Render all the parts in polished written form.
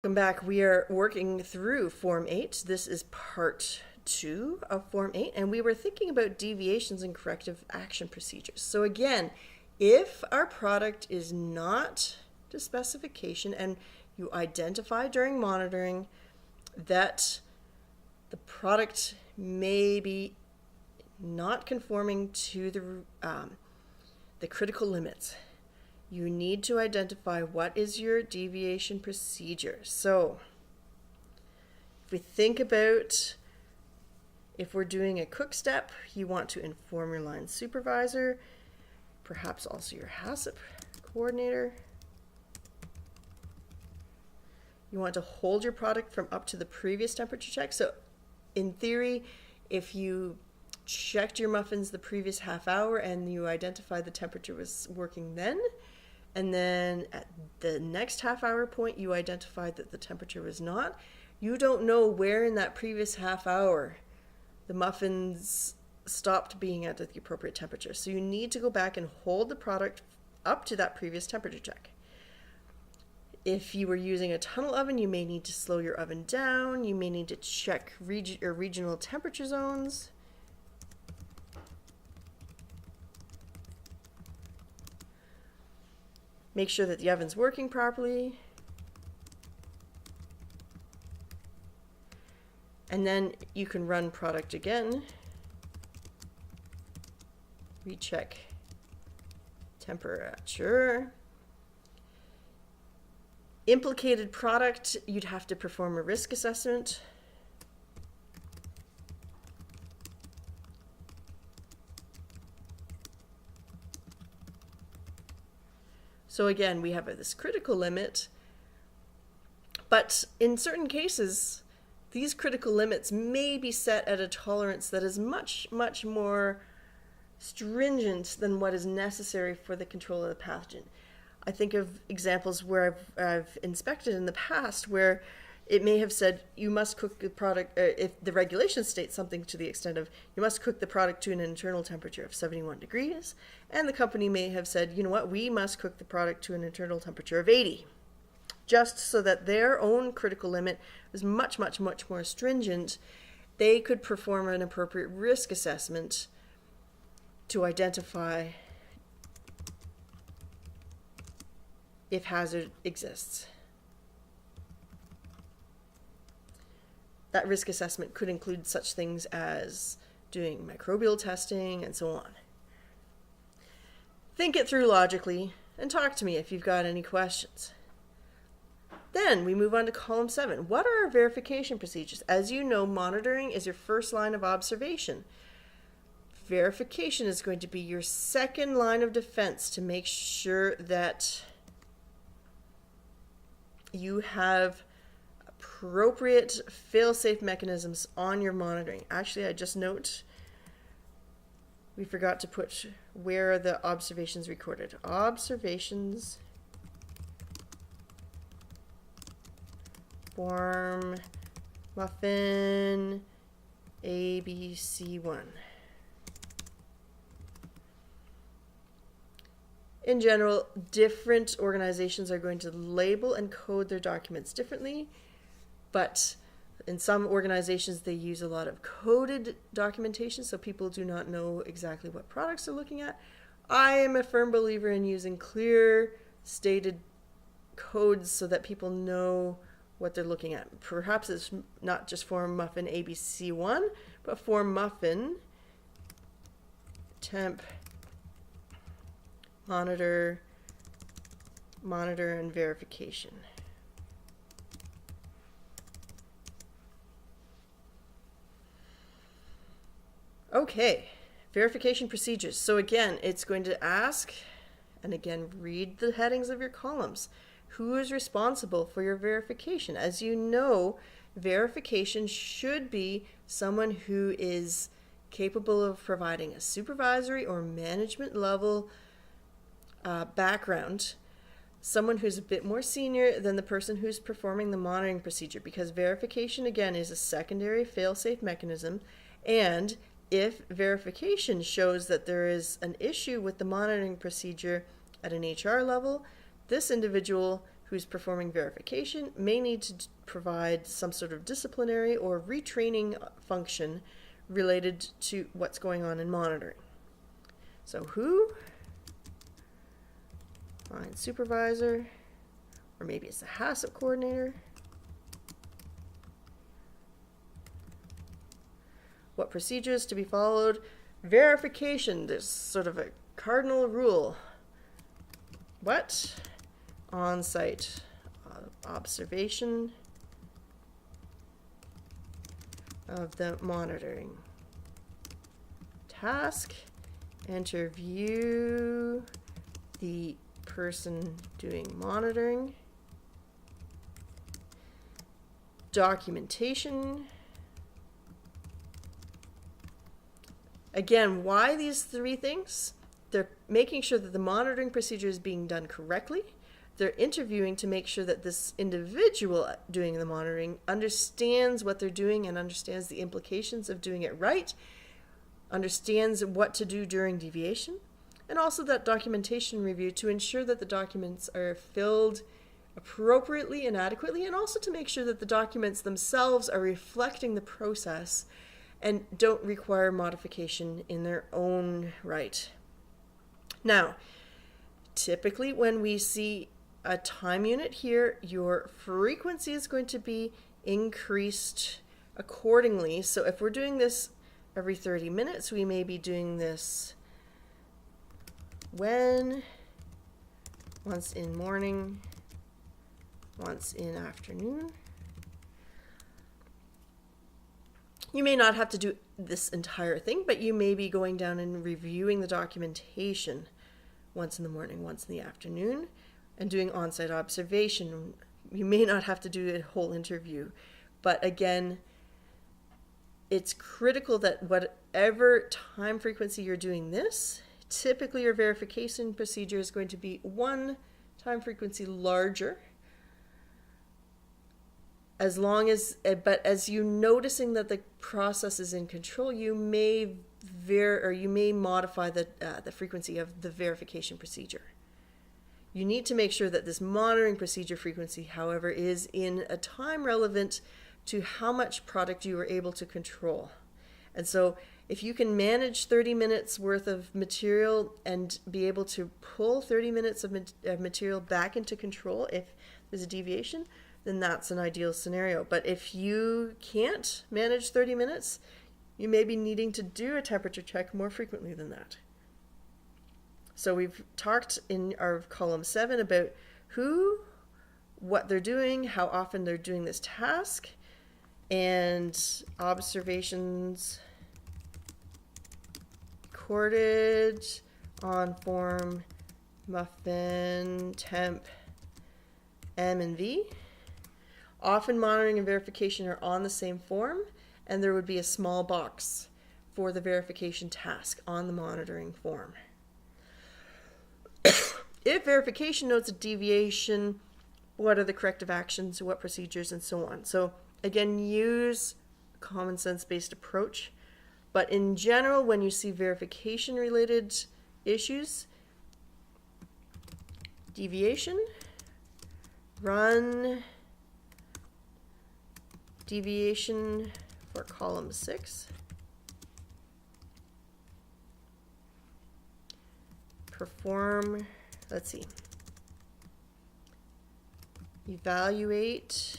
Welcome back. We are working through Form 8. This is part 2 of Form 8, and we were thinking about deviations and corrective action procedures. So again, if our product is not to specification and you identify during monitoring that the product may be not conforming to the critical limits, you need to identify what is your deviation procedure. So if we think about if we're doing a cook step, you want to inform your line supervisor, perhaps also your HACCP coordinator. You want to hold your product from up to the previous temperature check. So in theory, if you checked your muffins the previous half hour and you identified the temperature was working then, and then at the next half hour point you identified that the temperature was not, you don't know where in that previous half hour the muffins stopped being at the appropriate temperature. So you need to go back and hold the product up to that previous temperature check. If you were using a tunnel oven, you may need to slow your oven down. You may need to check regional temperature zones. Make sure that the oven's working properly. And then you can run product again. Recheck temperature. Implicated product, you'd have to perform a risk assessment. So again, we have this critical limit, but in certain cases, these critical limits may be set at a tolerance that is much, much more stringent than what is necessary for the control of the pathogen. I think of examples where I've inspected in the past where it may have said you must cook the product, if the regulation states something to the extent of you must cook the product to an internal temperature of 71 degrees, and the company may have said, you know what, we must cook the product to an internal temperature of 80, just so that their own critical limit was much, much, much more stringent. They could perform an appropriate risk assessment to identify if hazard exists. That risk assessment could include such things as doing microbial testing and so on. Think it through logically and talk to me if you've got any questions. Then we move on to column 7. What are our verification procedures? As you know, monitoring is your first line of observation. Verification is going to be your second line of defense to make sure that you have appropriate fail-safe mechanisms on your monitoring. Actually, I just note we forgot to put where the observations recorded. Observations form muffin ABC1. In general, different organizations are going to label and code their documents differently, but in some organizations they use a lot of coded documentation so people do not know exactly what products they're looking at. I am a firm believer in using clear stated codes so that people know what they're looking at. Perhaps it's not just form muffin ABC1, but form muffin temp monitor and verification. Okay, verification procedures. So again, it's going to ask, and again, read the headings of your columns. Who is responsible for your verification? As you know, verification should be someone who is capable of providing a supervisory or management level background, someone who's a bit more senior than the person who's performing the monitoring procedure, because verification, again, is a secondary fail-safe mechanism, and if verification shows that there is an issue with the monitoring procedure at an HR level, this individual who's performing verification may need to provide some sort of disciplinary or retraining function related to what's going on in monitoring. So who? Line supervisor, or maybe it's the HACCP coordinator. What procedures to be followed? Verification, there's sort of a cardinal rule. What? On-site observation of the monitoring task. Interview the person doing monitoring. Documentation. Again, why these three things? They're making sure that the monitoring procedure is being done correctly. They're interviewing to make sure that this individual doing the monitoring understands what they're doing and understands the implications of doing it right, understands what to do during deviation, and also that documentation review to ensure that the documents are filled appropriately and adequately, and also to make sure that the documents themselves are reflecting the process and don't require modification in their own right. Now, typically when we see a time unit here, your frequency is going to be increased accordingly. So if we're doing this every 30 minutes, we may be doing this once in morning, once in afternoon. You may not have to do this entire thing, but you may be going down and reviewing the documentation once in the morning, once in the afternoon, and doing on-site observation. You may not have to do a whole interview, but again, it's critical that whatever time frequency you're doing this, typically your verification procedure is going to be one time frequency larger. But as you noticing that the process is in control, you may modify the frequency of the verification procedure. You need to make sure that this monitoring procedure frequency, however, is in a time relevant to how much product you are able to control. And so if you can manage 30 minutes worth of material and be able to pull 30 minutes of material back into control if there's a deviation, then that's an ideal scenario. But if you can't manage 30 minutes, you may be needing to do a temperature check more frequently than that. So we've talked in our column 7 about who, what they're doing, how often they're doing this task, and observations recorded on form, muffin, temp, M and V. Often monitoring and verification are on the same form, and there would be a small box for the verification task on the monitoring form. If verification notes a deviation, what are the corrective actions, what procedures, and so on. So again, use a common sense based approach. But in general, when you see verification related issues, deviation, run deviation for column 6. Perform, let's see, evaluate,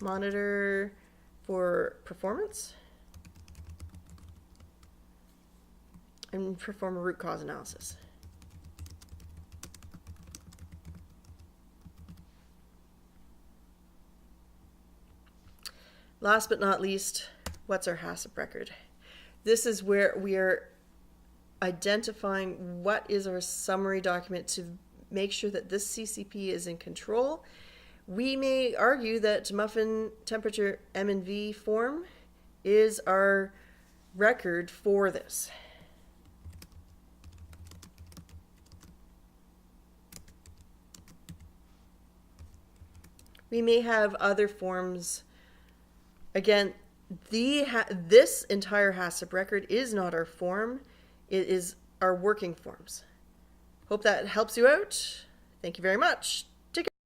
monitor for performance, and perform a root cause analysis. Last but not least, what's our HACCP record? This is where we are identifying what is our summary document to make sure that this CCP is in control. We may argue that muffin temperature M and V form is our record for this. We may have other forms. Again, this entire HACCP record is not our form, it is our working forms. Hope that helps you out. Thank you very much.